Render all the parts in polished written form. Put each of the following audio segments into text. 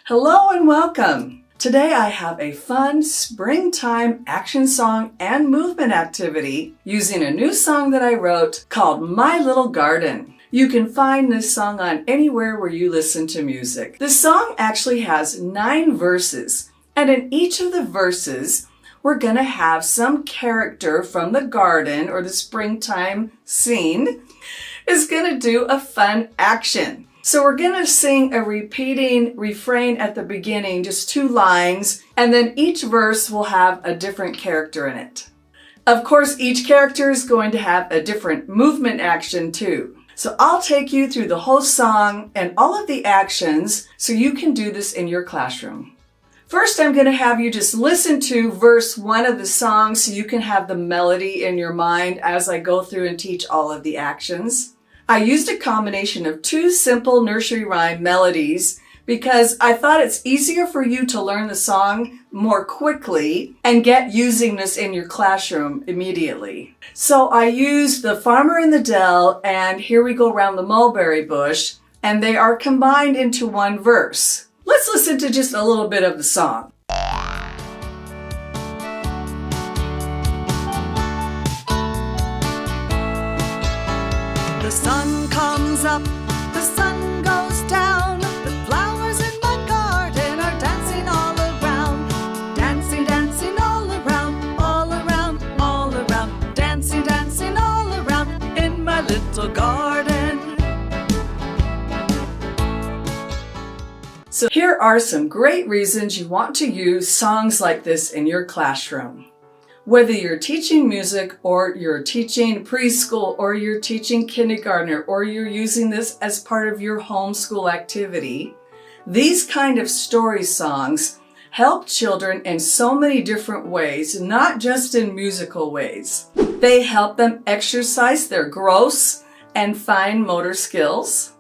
Hello and welcome! Today I have a fun springtime action song and movement activity using a new song that I wrote called My Little Garden. You can find this song on anywhere where you listen to music. The song actually has 9 verses, and in each of the verses we're going to have some character from the garden or the springtime scene is going to do a fun action. So we're going to sing a repeating refrain at the beginning, just 2 lines, and then each verse will have a different character in it. Of course, each character is going to have a different movement action too. So I'll take you through the whole song and all of the actions so you can do this in your classroom. First, I'm going to have you just listen to verse 1 of the song so you can have the melody in your mind as I go through and teach all of the actions. I used a combination of 2 simple nursery rhyme melodies because I thought it's easier for you to learn the song more quickly and get using this in your classroom immediately. So I used The Farmer in the Dell and Here We Go Round the Mulberry Bush, and they are combined into one verse. Let's listen to just a little bit of the song. The sun comes up, the sun goes down. The flowers in my garden are dancing all around. Dancing, dancing all around, all around, all around. Dancing, dancing all around in my little garden. So here are some great reasons you want to use songs like this in your classroom. Whether you're teaching music or you're teaching preschool or you're teaching kindergarten or you're using this as part of your homeschool activity, these kind of story songs help children in so many different ways, not just in musical ways. They help them exercise their gross and fine motor skills.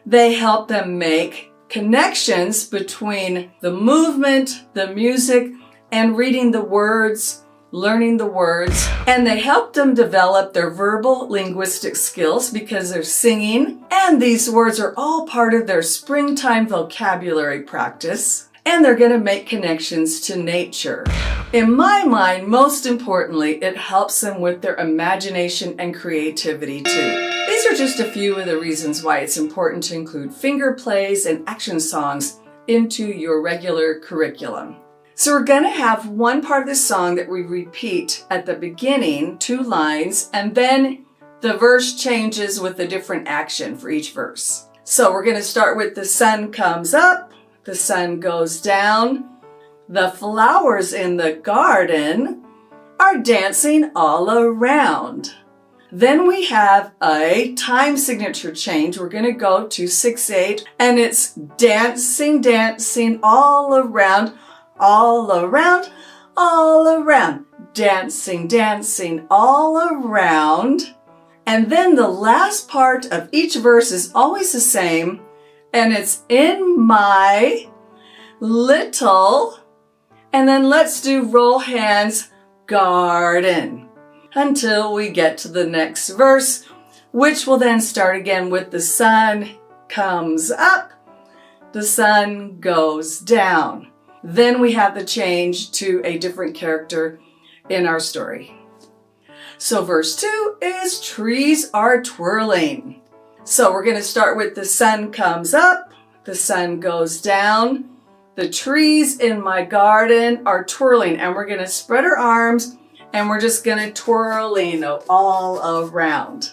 They help them make connections between the movement, the music, and reading the words, learning the words, and they help them develop their verbal linguistic skills because they're singing, and these words are all part of their springtime vocabulary practice, and they're going to make connections to nature. In my mind, most importantly, it helps them with their imagination and creativity too. These are just a few of the reasons why it's important to include finger plays and action songs into your regular curriculum. So we're going to have one part of the song that we repeat at the beginning, 2 lines, and then the verse changes with a different action for each verse. So we're going to start with the sun comes up, the sun goes down, the flowers in the garden are dancing all around. Then we have a time signature change. We're going to go to 6/8, and it's dancing, dancing all around. All around, all around, dancing, dancing all around. And then the last part of each verse is always the same, and it's in my little, and then let's do roll hands, garden, until we get to the next verse, which will then start again with the sun comes up, the sun goes down. Then we have the change to a different character in our story. So verse 2 is trees are twirling. So we're going to start with the sun comes up, the sun goes down, the trees in my garden are twirling, and we're going to spread our arms and we're just going to twirling all around.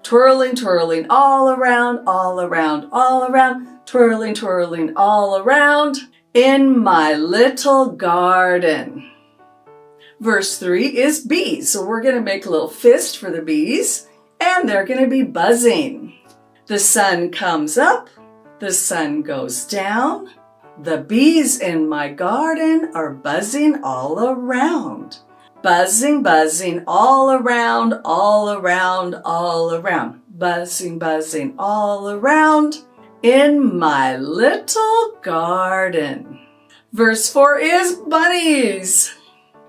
Twirling, twirling all around, all around, all around, twirling, twirling all around. In my little garden. Verse 3 is bees. So we're going to make a little fist for the bees, and they're going to be buzzing. The sun comes up, the sun goes down. The bees in my garden are buzzing all around. Buzzing, buzzing all around, all around, all around. Buzzing, buzzing all around. In my little garden. Verse 4 is bunnies.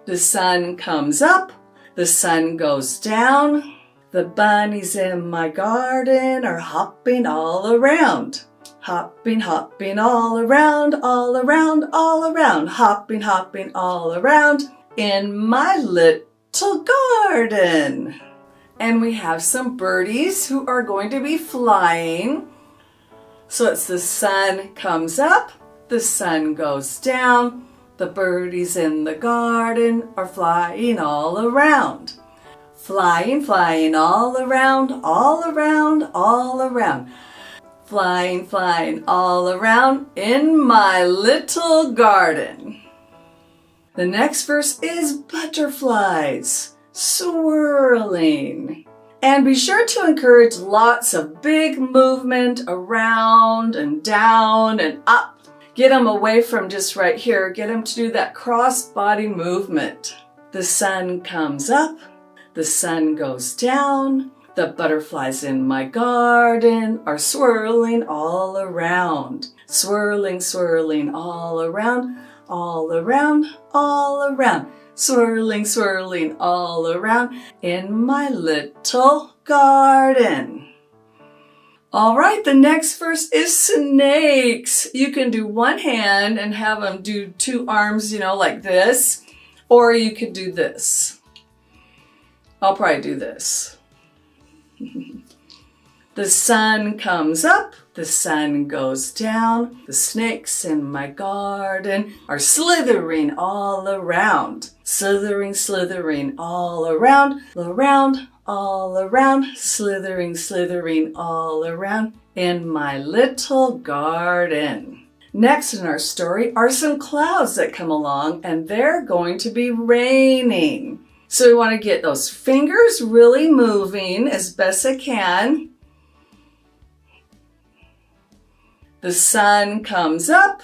The sun comes up, the sun goes down. The bunnies in my garden are hopping all around. Hopping, hopping all around, all around, all around. Hopping, hopping all around in my little garden. And we have some birdies who are going to be flying. So it's the sun comes up, the sun goes down. The birdies in the garden are flying all around. Flying, flying all around, all around, all around. Flying, flying all around in my little garden. The next verse is butterflies swirling. And be sure to encourage lots of big movement around and down and up. Get them away from just right here. Get them to do that cross-body movement. The sun comes up. The sun goes down. The butterflies in my garden are swirling all around. Swirling, swirling all around, all around, all around. Swirling, swirling all around in my little garden. All right, the next verse is snakes. You can do one hand and have them do two arms, like this, or you could do this. I'll probably do this. The sun comes up, the sun goes down. The snakes in my garden are slithering all around. Slithering, slithering all around, around, all around. Slithering, slithering all around in my little garden. Next in our story are some clouds that come along, and they're going to be raining. So we want to get those fingers really moving as best I can. The sun comes up,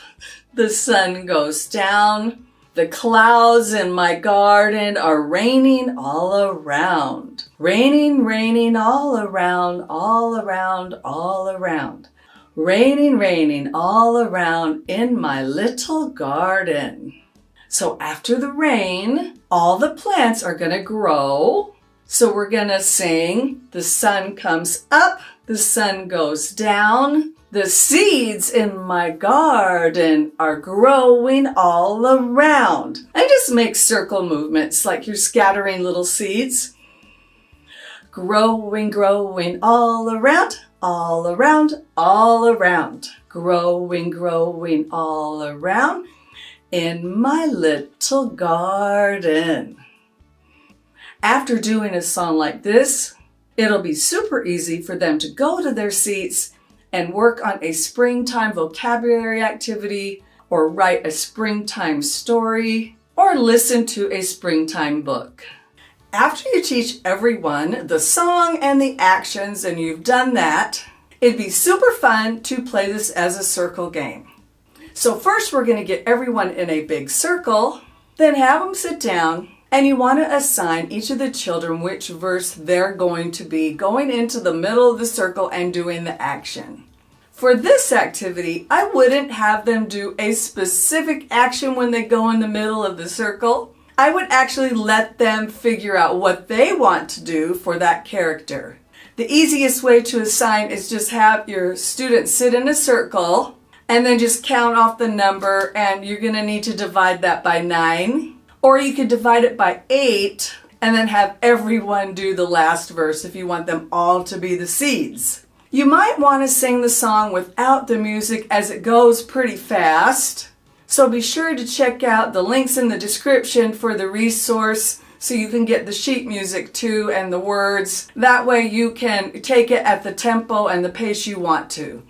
the sun goes down. The clouds in my garden are raining all around. Raining, raining all around, all around, all around. Raining, raining all around in my little garden. So after the rain, all the plants are going to grow. So we're going to sing, the sun comes up, the sun goes down. The seeds in my garden are growing all around. And just make circle movements like you're scattering little seeds. Growing, growing all around, all around, all around. Growing, growing all around in my little garden. After doing a song like this, it'll be super easy for them to go to their seats and work on a springtime vocabulary activity, or write a springtime story, or listen to a springtime book. After you teach everyone the song and the actions, and you've done that, it'd be super fun to play this as a circle game. So first we're going to get everyone in a big circle, then have them sit down, and you want to assign each of the children which verse they're going to be going into the middle of the circle and doing the action. For this activity, I wouldn't have them do a specific action when they go in the middle of the circle. I would actually let them figure out what they want to do for that character. The easiest way to assign is just have your students sit in a circle and then just count off the number, and you're going to need to divide that by 9. Or you could divide it by 8 and then have everyone do the last verse if you want them all to be the seeds. You might want to sing the song without the music as it goes pretty fast. So be sure to check out the links in the description for the resource so you can get the sheet music too and the words. That way you can take it at the tempo and the pace you want to.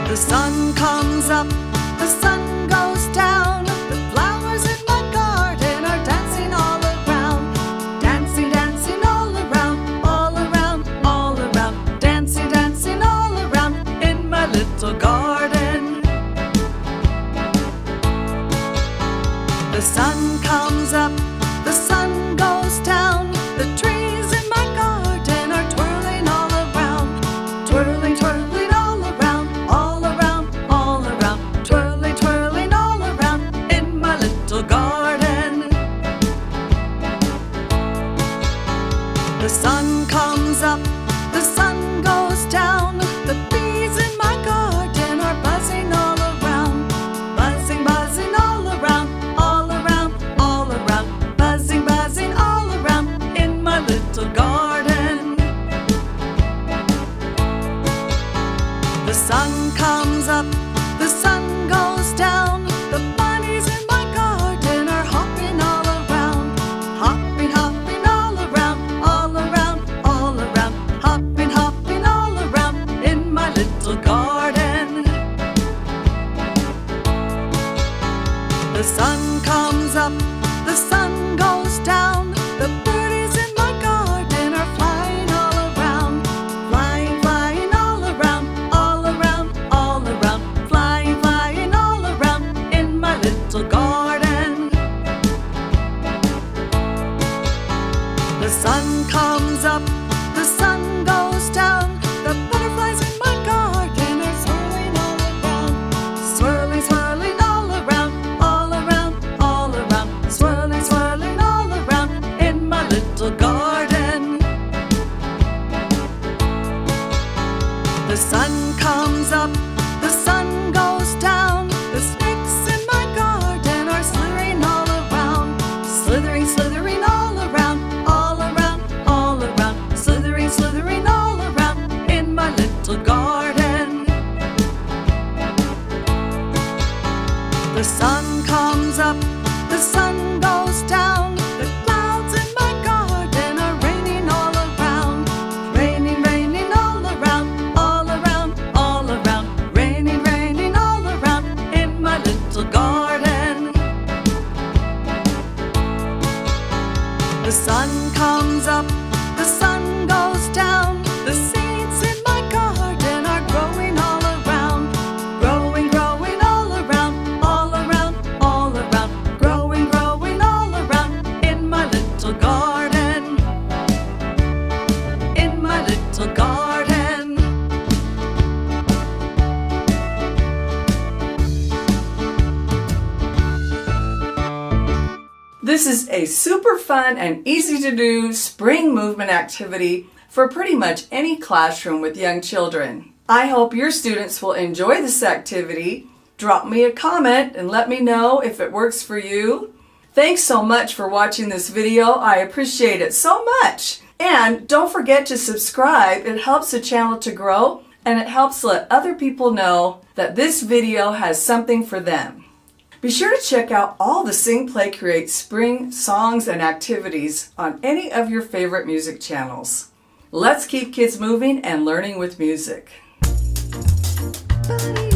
The sun comes up, the sun goes down. The flowers in my garden are dancing all around. Dancing, dancing all around, all around, all around. Dancing, dancing all around in my little garden. The sun comes up, the sun goes down. The trees in my garden are twirling all around. Twirling, twirling all around, all around, all around. sun comes up, the sun goes down. The bunnies in my garden are hopping all around. Hopping, hopping all around, all around, all around. Hopping, hopping all around in my little garden. The sun comes up, the sun goes down. The birdies in my garden are flying all around. Flying, flying all around, all around, all around. Flying, flying all around in my little garden. The sun comes up, the sun goes down. The butterflies in my garden are swirling all around. Swirling, swirling all around, all around, all around. Swirling, swirling all around in my little garden. The sun comes up, the sun goes down. The snakes in my garden are slithering all around. Slithering, slithering all around, all around, all around. Slithering, slithering all around in my little garden. The sun comes up, the sun goes down. The clouds in my garden are raining all around. Raining, raining all around, all around, all around. Raining, raining all around in my little garden. The sun comes up, the sun goes down. The seeds in my garden are growing all around. Growing, growing all around, all around, all around. Growing, growing all around in my little garden. In my little garden. This is a super fun and easy to do spring movement activity for pretty much any classroom with young children. I hope your students will enjoy this activity. Drop me a comment and let me know if it works for you. Thanks so much for watching this video. I appreciate it so much. And don't forget to subscribe. It helps the channel to grow and it helps let other people know that this video has something for them. Be sure to check out all the Sing, Play, Create spring songs and activities on any of your favorite music channels. Let's keep kids moving and learning with music. Buddy.